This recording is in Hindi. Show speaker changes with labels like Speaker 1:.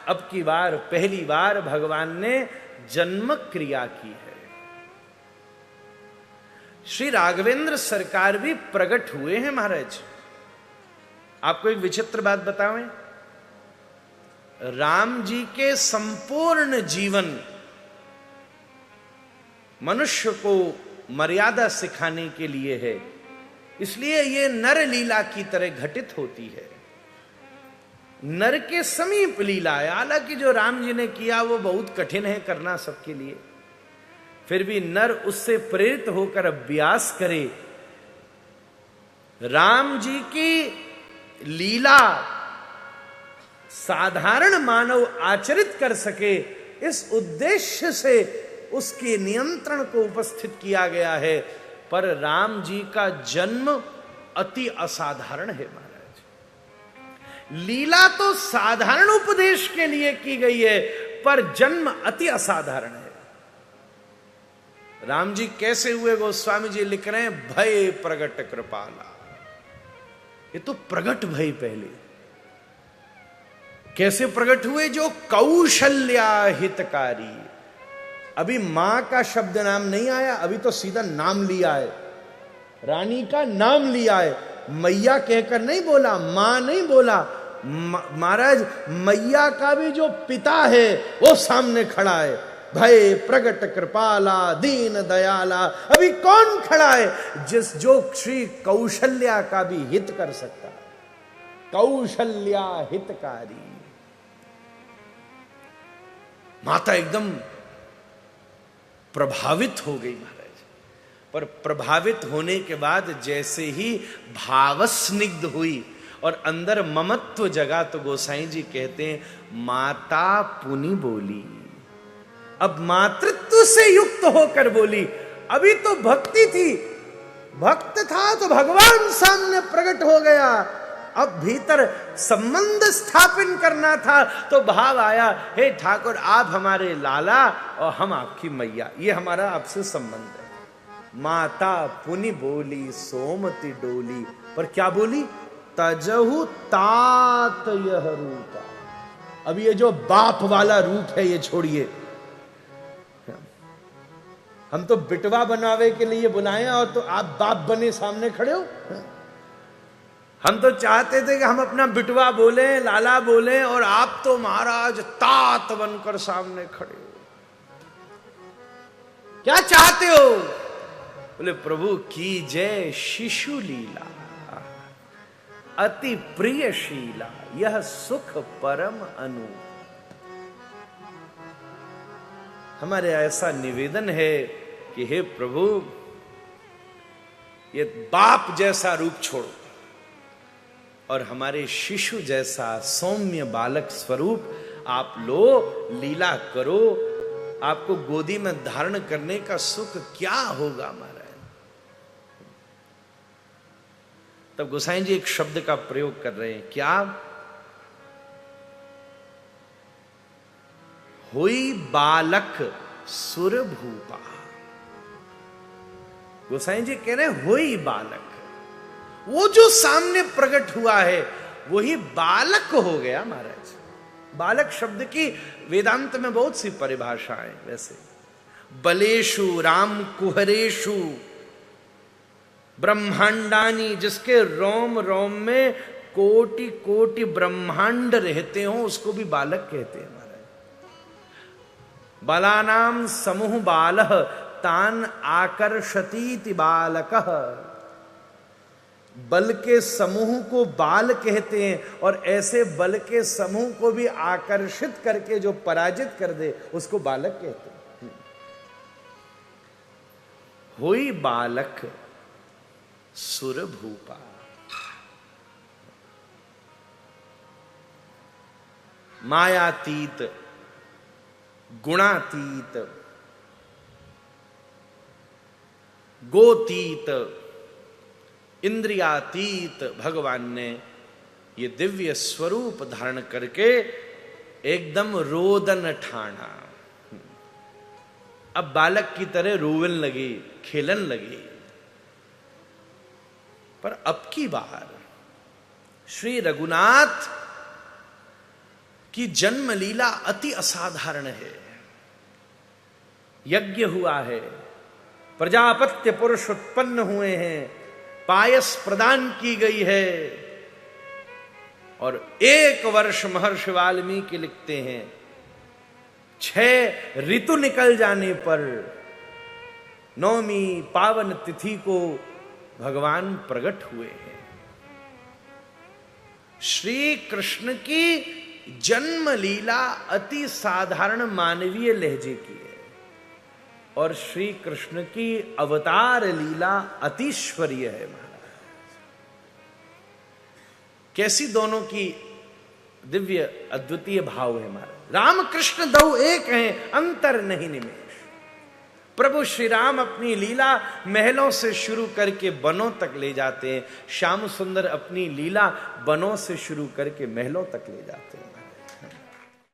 Speaker 1: अब की बार पहली बार भगवान ने जन्म क्रिया की है। श्री राघवेंद्र सरकार भी प्रकट हुए हैं महाराज। आपको एक विचित्र बात बताएं, राम जी के संपूर्ण जीवन मनुष्य को मर्यादा सिखाने के लिए है, इसलिए ये नर लीला की तरह घटित होती है। नर के समीप लीला है। हालांकि जो राम जी ने किया वो बहुत कठिन है करना सबके लिए, फिर भी नर उससे प्रेरित होकर अभ्यास करे। राम जी की लीला साधारण मानव आचरित कर सके, इस उद्देश्य से उसके नियंत्रण को उपस्थित किया गया है। पर राम जी का जन्म अति असाधारण है महाराज। लीला तो साधारण उपदेश के लिए की गई है, पर जन्म अति असाधारण है। राम जी कैसे हुए, गोस्वामी जी लिख रहे हैं, भय प्रगट कृपाला। ये तो प्रगट भय पहले कैसे प्रकट हुए, जो कौशल्या हितकारी। अभी मां का शब्द नाम नहीं आया, अभी तो सीधा नाम लिया है, रानी का नाम लिया है। मैया कहकर नहीं बोला, मां नहीं बोला। महाराज मैया का भी जो पिता है वो सामने खड़ा है, भय प्रगट कृपाला दीन दयाला। अभी कौन खड़ा है जो श्री कौशल्या का भी हित कर सकता है, कौशल्या हितकारी। माता एकदम प्रभावित हो गई महाराज। पर प्रभावित होने के बाद जैसे ही भावस्निग्ध हुई और अंदर ममत्व जगा, तो गोसाई जी कहते हैं, माता पुनि बोली। अब मातृत्व से युक्त होकर बोली। अभी तो भक्ति थी, भक्त था तो भगवान सामने प्रकट हो गया। अब भीतर संबंध स्थापन करना था तो भाव आया, हे ठाकुर आप हमारे लाला और हम आपकी मैया, ये हमारा आपसे संबंध है। माता पुनि बोली सोमति डोली। पर क्या बोली, तजहु तात यह रूपा। अब ये जो बाप वाला रूप है ये छोड़िए, हम तो बिटवा बनावे के लिए बुलाए और तो आप बाप बने सामने खड़े हो। हम तो चाहते थे कि हम अपना बिटवा बोले, लाला बोले, और आप तो महाराज तात बनकर सामने खड़े हो। क्या चाहते हो? बोले प्रभु की जय शिशु लीला अति प्रिय शीला, यह सुख परम अनु। हमारे ऐसा निवेदन है कि हे प्रभु, ये बाप जैसा रूप छोड़ो और हमारे शिशु जैसा सौम्य बालक स्वरूप आप लो, लीला करो। आपको गोदी में धारण करने का सुख क्या होगा महाराज। तब गोसाई जी एक शब्द का प्रयोग कर रहे हैं, क्या? हुई बालक सुर भूपा। गोसाई जी कह रहे हैं हुई बालक, वो जो सामने प्रकट हुआ है वही बालक हो गया महाराज। बालक शब्द की वेदांत में बहुत सी परिभाषाएं। वैसे बलेशु राम कुहरेशु ब्रह्मांडानी, जिसके रोम रोम में कोटि कोटि ब्रह्मांड रहते हो उसको भी बालक कहते हैं महाराज। बालानाम समूह बालः तान आकर्षतीति बालकः। बल के समूह को बाल कहते हैं, और ऐसे बल के समूह को भी आकर्षित करके जो पराजित कर दे उसको बालक कहते हैं। हुई बालक सुर भूपा। मायातीत, गुणातीत, गोतीत, इंद्रियातीत भगवान ने ये दिव्य स्वरूप धारण करके एकदम रोदन ठाना। अब बालक की तरह रोवन लगे, खेलन लगे। पर अब की बार श्री रघुनाथ कि जन्म लीला अति असाधारण है। यज्ञ हुआ है, प्रजापत्य पुरुष उत्पन्न हुए हैं, पायस प्रदान की गई है, और 1 वर्ष महर्षि वाल्मीकि लिखते हैं 6 ऋतु निकल जाने पर 9वीं पावन तिथि को भगवान प्रकट हुए हैं। श्री कृष्ण की जन्म लीला अति साधारण मानवीय लहजे की है और श्री कृष्ण की अवतार लीला अतिश्वरीय है महाराज। कैसी दोनों की दिव्य अद्वितीय भाव है महाराज। राम कृष्ण दो एक हैं, अंतर नहीं निमेश। प्रभु श्री राम अपनी लीला महलों से शुरू करके वनों तक ले जाते हैं, श्याम सुंदर अपनी लीला वनों से शुरू करके महलों तक ले जाते हैं।